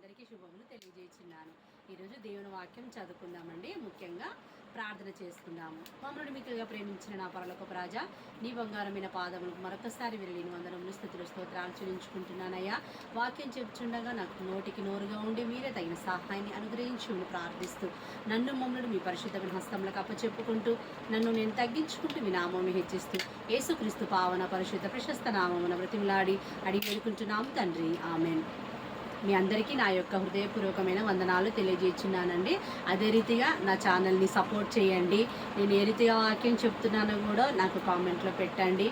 అందరికీ శుభములు తెలియజేస్తున్నాను. ఈరోజు దేవుని వాక్యం చదువుకుందామండి. ముఖ్యంగా ప్రార్థన చేసుకుందాము. మమ్మల్ని మిక్కులుగా ప్రేమించిన నా పరలోకపు రాజా, నీ బంగారమైన పాదములకు మరొకసారి వెళ్ళి వందనములు స్తుతులు స్తోత్రాలు చెల్లించుకుంటున్నానయ్యా. వాక్యం చెప్పుచుండగా నాకు నోటికి నోరుగా ఉండి మీరే తగిన సహాయాన్ని అనుగ్రహించి ప్రార్థిస్తూ మమ్మల్ని మీ పరిశుద్ధమైన హస్తములకు అప్పచెప్పుకుంటూ నన్ను నేను తగ్గించుకుంటూ మీ నామమును హెచ్చిస్తూ యేసుక్రీస్తు పావన పరిశుద్ధ ప్రశస్త నామమున బ్రతిమలాడి అడిగి వేడుకుంటున్నాము తండ్రి, ఆమెన్. మీ అందరికీ నా యొక్క హృదయపూర్వకమైన వందనాలు తెలియజేస్తున్నానండి. అదే రీతిగా నా ఛానల్ని సపోర్ట్ చేయండి. నేను ఏ రీతిగా వాక్యం చెప్తున్నానో కూడా నాకు కామెంట్లో పెట్టండి.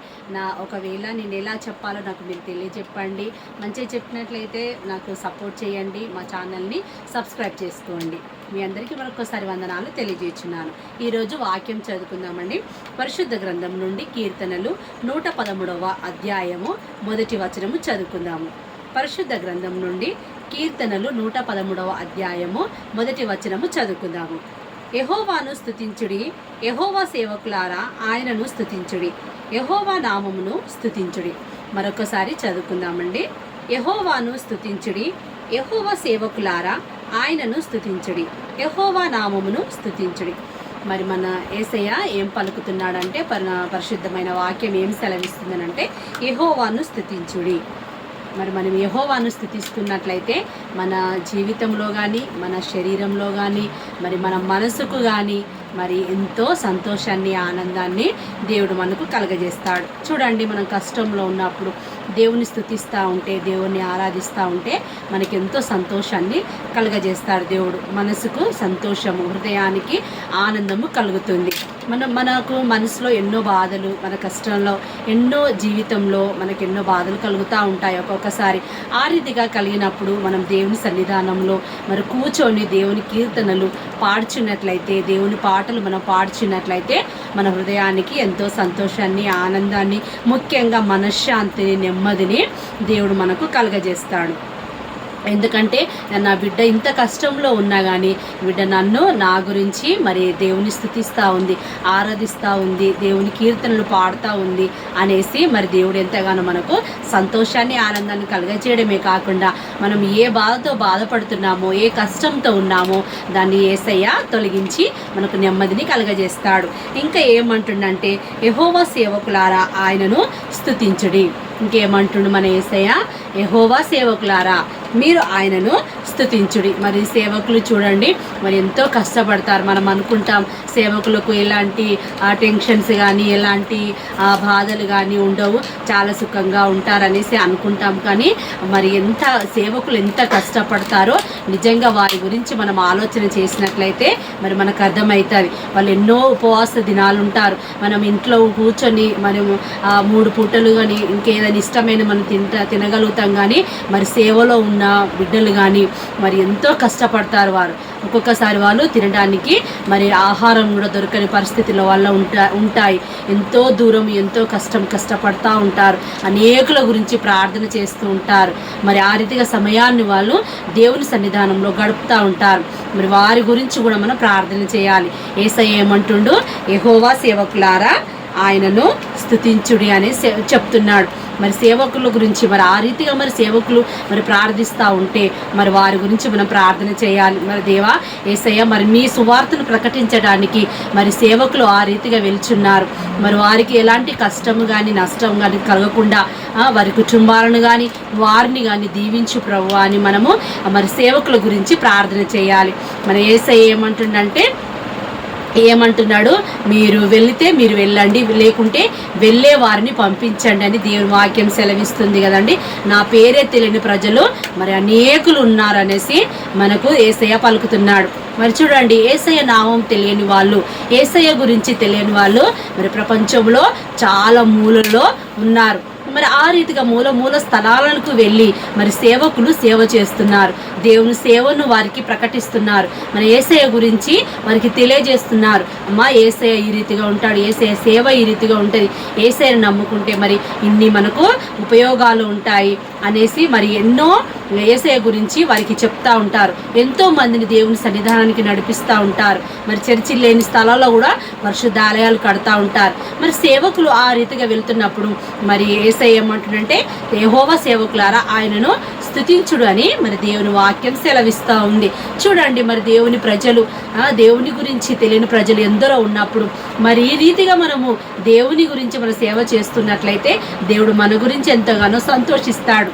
ఒకవేళ నేను ఎలా చెప్పాలో నాకు మీరు తెలియజెప్పండి. మంచిగా చెప్పినట్లయితే నాకు సపోర్ట్ చేయండి. మా ఛానల్ని సబ్స్క్రైబ్ చేసుకోండి. మీ అందరికీ మరొకసారి వందనాలు తెలియజేస్తున్నాను. ఈరోజు వాక్యం చదువుకుందామండి. పరిశుద్ధ గ్రంథం నుండి కీర్తనలు 113వ అధ్యాయము 1వ వచనము చదువుకుందాము. పరిశుద్ధ గ్రంథం నుండి కీర్తనలు 113వ అధ్యాయము 1వ వచనము చదువుకుందాము. యెహోవాను స్తుతించుడి, యెహోవా సేవకులారా ఆయనను స్తుతించుడి, యెహోవా నామమును స్తుతించుడి. మరొకసారి చదువుకుందామండి. యెహోవాను స్తుతించుడి, యెహోవా సేవకులారా ఆయనను స్తుతించుడి, యెహోవా నామమును స్తుతించుడి. మరి మన యేసయ్య ఏం పలుకుతున్నాడంటే, పరిశుద్ధమైన వాక్యం ఏం సెలవిస్తుందనంటే యెహోవాను స్తుతించుడి. మరి మనం యెహోవాను స్తుతిస్తున్నట్లయితే మన జీవితంలో కానీ, మన శరీరంలో కానీ, మరి మన మనసుకు కానీ మరి ఎంతో సంతోషాన్ని, ఆనందాన్ని దేవుడు మనకు కలగజేస్తాడు. చూడండి, మనం కష్టంలో ఉన్నప్పుడు దేవుని స్తుతిస్తూ ఉంటే, దేవుని ఆరాధిస్తూ ఉంటే మనకి ఎంతో సంతోషాన్ని కలగజేస్తాడు దేవుడు. మనసుకు సంతోషము, హృదయానికి ఆనందము కలుగుతుంది. మనకు మనసులో ఎన్నో బాధలు, మన కష్టంలో ఎన్నో జీవితంలో మనకు ఎన్నో బాధలు కలుగుతూ ఉంటాయి ఒక్కొక్కసారి. ఆ రీతిగా కలిగినప్పుడు మనం దేవుని సన్నిధానంలో మరి కూర్చొని దేవుని కీర్తనలు పాడుచున్నట్లయితే, దేవుని పాటలు మనం పాడుచున్నట్లయితే మన హృదయానికి ఎంతో సంతోషాన్ని, ఆనందాన్ని, ముఖ్యంగా మనశ్శాంతిని, నెమ్మదిని దేవుడు మనకు కలగజేస్తాడు. ఎందుకంటే నా బిడ్డ ఇంత కష్టంలో ఉన్నా కానీ బిడ్డ నా గురించి మరి దేవుని స్తుతిస్తూ ఉంది, ఆరాధిస్తూ ఉంది, దేవుని కీర్తనలు పాడుతూ ఉంది అనేసి మరి దేవుడు ఎంతగానో మనకు సంతోషాన్ని, ఆనందాన్ని కలగజేయడమే కాకుండా మనం ఏ బాధతో బాధపడుతున్నామో, ఏ కష్టంతో ఉన్నామో దాన్ని యేసయ్య తొలగించి మనకు నెమ్మదిని కలగజేస్తాడు. ఇంకా ఏమంటుండంటే యెహోవా సేవకులారా ఆయనను స్తుతించుడి. ఇంకేమంటుండు మన యేసయ్య? యెహోవా సేవకులారా మీరు ఆయనను స్తుతించుడి. మరి సేవకులు చూడండి, మరి ఎంతో కష్టపడతారు. మనం అనుకుంటాం సేవకులకు ఎలాంటి టెన్షన్స్ కానీ, ఎలాంటి బాధలు కానీ ఉండవు, చాలా సుఖంగా ఉంటారనేసి అనుకుంటాం. కానీ మరి సేవకులు ఎంత కష్టపడతారో నిజంగా వారి గురించి మనం ఆలోచన చేసినట్లయితే మరి మనకు అర్థమవుతుంది. వాళ్ళు ఎన్నో ఉపవాస దినాలు ఉంటారు. మనం ఇంట్లో కూర్చొని మనము 3 పూటలు కానీ ఇంకేదైనా ఇష్టమైన మనం తినగలుగుతాం. కానీ మరి సేవలో ఉన్న బిడ్డలు కానీ మరి ఎంతో కష్టపడతారు. వారు ఒక్కొక్కసారి వాళ్ళు తినడానికి మరి ఆహారం కూడా దొరకని పరిస్థితుల వల్ల ఉంటాయి. ఎంతో దూరం, ఎంతో కష్టపడుతూ ఉంటారు. అనేకుల గురించి ప్రార్థన చేస్తూ ఉంటారు. మరి ఆ రీతిగా సమయాన్ని వాళ్ళు దేవుని సన్నిధానంలో గడుపుతూ ఉంటారు. మరి వారి గురించి కూడా మనం ప్రార్థన చేయాలి. యేసయ్య ఏమంటుండు? యెహోవా సేవకులారా ఆయనను స్తుతించుడి అని చెప్తున్నాడు. మరి సేవకుల గురించి మరి ఆ రీతిగా మరి సేవకులు మరి ప్రార్థిస్తూ ఉంటే మరి వారి గురించి మనం ప్రార్థన చేయాలి. మరి దేవా యేసయ్య, మరి మీ సువార్తను ప్రకటించడానికి మరి సేవకులు ఆ రీతిగా వెళ్తున్నారు. మరి వారికి ఎలాంటి కష్టము కానీ, నష్టం కానీ కలగకుండా వారి కుటుంబాలను కానీ, వారిని కానీ దీవించు ప్రభువా అని మనము మరి సేవకుల గురించి ప్రార్థన చేయాలి. మరి యేసయ్య ఏమంటున్నాడు? మీరు వెళితే మీరు వెళ్ళండి, లేకుంటే వెళ్ళే వారిని పంపించండి అని దేవుని వాక్యం సెలవిస్తుంది కదండి. నా పేరే తెలియని ప్రజలు మరి అనేకులు ఉన్నారనేసి మనకు యేసయ్య పలుకుతున్నాడు. మరి చూడండి, యేసయ్య నామం తెలియని వాళ్ళు, యేసయ్య గురించి తెలియని వాళ్ళు మరి ప్రపంచంలో చాలా మూలల్లో ఉన్నారు. మరి ఆ రీతిగా మూల స్థలాలకు వెళ్ళి మరి సేవకులు సేవ చేస్తున్నారు. దేవుని సేవను వారికి ప్రకటిస్తున్నారు. మరి యేసయ్య గురించి వారికి తెలియజేస్తున్నారు. అమ్మా, యేసయ్య ఈ రీతిగా ఉంటాడు, యేసయ్య సేవ ఈ రీతిగా ఉంటుంది, యేసయ్యను నమ్ముకుంటే మరి ఇన్ని మనకు ఉపయోగాలు ఉంటాయి అనేసి మరి ఎన్నో యేసయ్య గురించి వారికి చెప్తా ఉంటారు. ఎంతో మందిని దేవుని సన్నిధానానికి నడిపిస్తూ ఉంటారు. మరి చర్చి లేని స్థలాల్లో కూడా పరిశుద్ధాలయాలు కడతా ఉంటారు. మరి సేవకులు ఆ రీతిగా వెళ్తున్నప్పుడు మరి యేసయ్య ఏమంటుందంటే యెహోవా సేవకులారా ఆయనను స్తుతించుడు అని మరి దేవుని వాక్యం సెలవిస్తూ ఉంది. చూడండి, మరి దేవుని ప్రజలు, దేవుని గురించి తెలియని ప్రజలు ఎందరో ఉన్నప్పుడు మరి ఈ రీతిగా మనము దేవుని గురించి మన సేవ చేస్తున్నట్లయితే దేవుడు మన గురించి ఎంతగానో సంతోషిస్తాడు.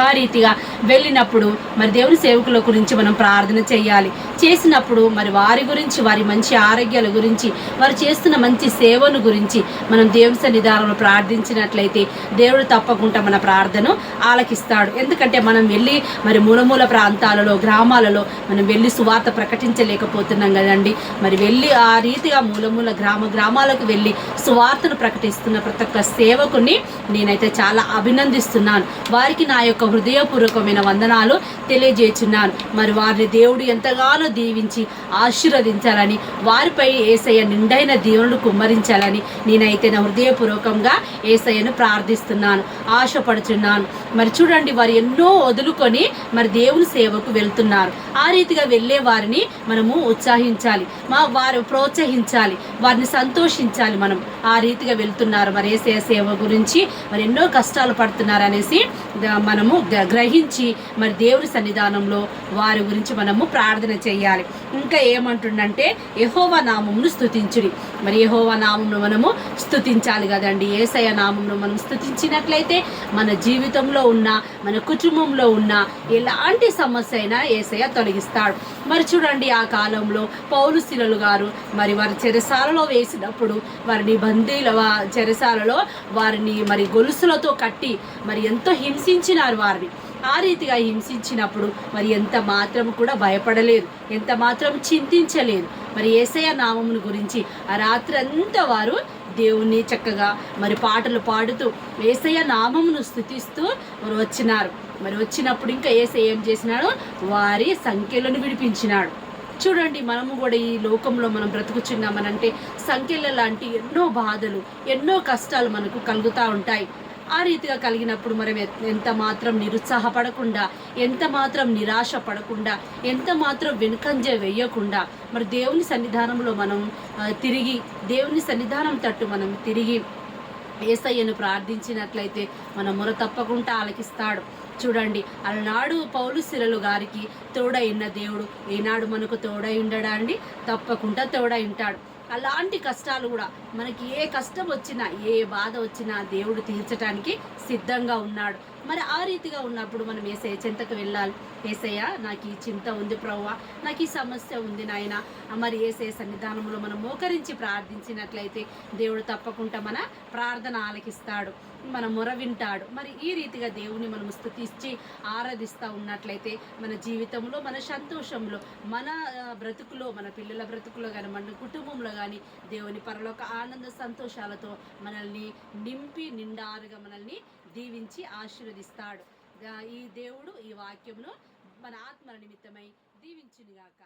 ఆ రీతిగా వెళ్ళినప్పుడు మరి దేవుని సేవకుల గురించి మనం ప్రార్థన చేయాలి. చేసినప్పుడు మరి వారి గురించి, వారి మంచి ఆరోగ్యాల గురించి, వారు చేస్తున్న మంచి సేవను గురించి మనం దేవుని సన్నిధానంలో ప్రార్థించినట్లయితే దేవుడు తప్పకుండా మన ప్రార్థన ఆలకిస్తాడు. ఎందుకంటే మనం వెళ్ళి మరి మూలమూల ప్రాంతాలలో, గ్రామాలలో మనం వెళ్ళి సువార్త ప్రకటించలేకపోతున్నాం కదండి. మరి వెళ్ళి ఆ రీతిగా మూలమూల గ్రామాలకు వెళ్ళి సువార్తను ప్రకటిస్తున్న ప్రతి ఒక్క సేవకుని నేనైతే చాలా అభినందిస్తున్నాను. వారికి నా యొక్క హృదయపూర్వకమైన వందనాలు తెలియజేస్తున్నాను. మరి వారిని దేవుడు ఎంతగానో దీవించి ఆశీర్వదించాలని, వారిపై యేసయ్య నిండైన దీవెనలు కుమ్మరించాలని నేనైతే నా హృదయపూర్వకంగా యేసయ్యను ప్రార్థిస్తున్నాను, ఆశపడుచున్నాను. మరి చూడండి, వారు ఎన్నో వదులుకొని మరి దేవుని సేవకు వెళ్తున్నారు. ఆ రీతిగా వెళ్ళే వారిని మనము ఉత్సాహించాలి, వారు ప్రోత్సహించాలి, వారిని సంతోషించాలి. మనం ఆ రీతిగా వెళ్తున్నారు, మరి యేసయ్య సేవ గురించి మరి ఎన్నో కష్టాలు పడుతున్నారు అనేసి మనము గ్రహించి మరి దేవుని సన్నిధానంలో వారి గురించి మనము ప్రార్థన చేయాలి. ఇంకా ఏమంటుండంటే యెహోవా నామమును స్తుతించుడి. మరి యెహోవా నామమును మనము స్తుతించాలి కదండి. యేసయ్య నామమును మనం స్తుతించినట్లయితే మన జీవితంలో ఉన్న, మన కుటుంబంలో ఉన్న ఎలాంటి సమస్య అయినా యేసయ్య తొలగిస్తాడు. మరి చూడండి, ఆ కాలంలో పౌలు శీలలు గారు మరి వారి చెరసాలలో వేసినప్పుడు వారిని చెరసాలలో వారిని మరి గొలుసులతో కట్టి మరి ఎంతో హింసించినారు వారిని. ఆ రీతిగా హింసించినప్పుడు మరి ఎంత మాత్రం కూడా భయపడలేదు, ఎంత మాత్రం చింతించలేదు. మరి యేసయ్య నామమును గురించి ఆ రాత్రి అంతా వారు దేవుణ్ణి చక్కగా మరి పాటలు పాడుతూ యేసయ్య నామమును స్తుతిస్తూ మరి వచ్చినారు. మరి వచ్చినప్పుడు ఇంకా యేసయ్య ఏం చేసినాడు? వారి సంఖ్యలను విడిపించినాడు. చూడండి, మనము కూడా ఈ లోకంలో మనం బ్రతుకుచున్నామనంటే సంఖ్యల లాంటి ఎన్నో బాధలు, ఎన్నో కష్టాలు మనకు కలుగుతూ ఉంటాయి. ఆ రీతిగా కలిగినప్పుడు మనం ఎంత మాత్రం నిరుత్సాహపడకుండా, ఎంత మాత్రం నిరాశ పడకుండా, ఎంత మాత్రం వెనుకంజ వేయకుండా మరి దేవుని సన్నిధానంలో మనం తిరిగి, దేవుని సన్నిధానం తట్టు మనం తిరిగి యేసయ్యను ప్రార్థించినట్లయితే మన మొర తప్పకుండా ఆలకిస్తాడు. చూడండి, అలనాడు పౌలు శీలలు గారికి తోడైన దేవుడు ఈనాడు మనకు తోడై ఉండడా అండి? తప్పకుండా తోడై ఉంటాడు. అలాంటి కష్టాలు కూడా మనకి ఏ కష్టం వచ్చినా, ఏ బాధ వచ్చినా దేవుడు తీర్చడానికి సిద్ధంగా ఉన్నాడు. మరి ఆ రీతిగా ఉన్నప్పుడు మనం యేసయ్య చెంతకు వెళ్ళాలి. యేసయ్య, నాకు ఈ చింత ఉంది ప్రభువా, నాకు ఈ సమస్య ఉంది నాయన. మరి యేసయ్య సన్నిధానంలో మనం మోకరించి ప్రార్థించినట్లయితే దేవుడు తప్పకుండా మన ప్రార్థన ఆలకిస్తాడు, మన మొర వింటాడు. మరి ఈ రీతిగా దేవుని మనం స్తుతించి ఆరాధిస్తూ ఉన్నట్లయితే మన జీవితంలో, మన సంతోషంలో, మన బ్రతుకులో, మన పిల్లల బ్రతుకులో కానీ, మన కుటుంబంలో కానీ దేవుని పరలోక ఆనంద సంతోషాలతో మనల్ని నింపి నిండారుగా మనల్ని దీవించి ఆశీర్వదిస్తాడు. ఈ దేవుడు ఈ వాక్యమును మన ఆత్మల నిమిత్తమై దీవించునుగాక.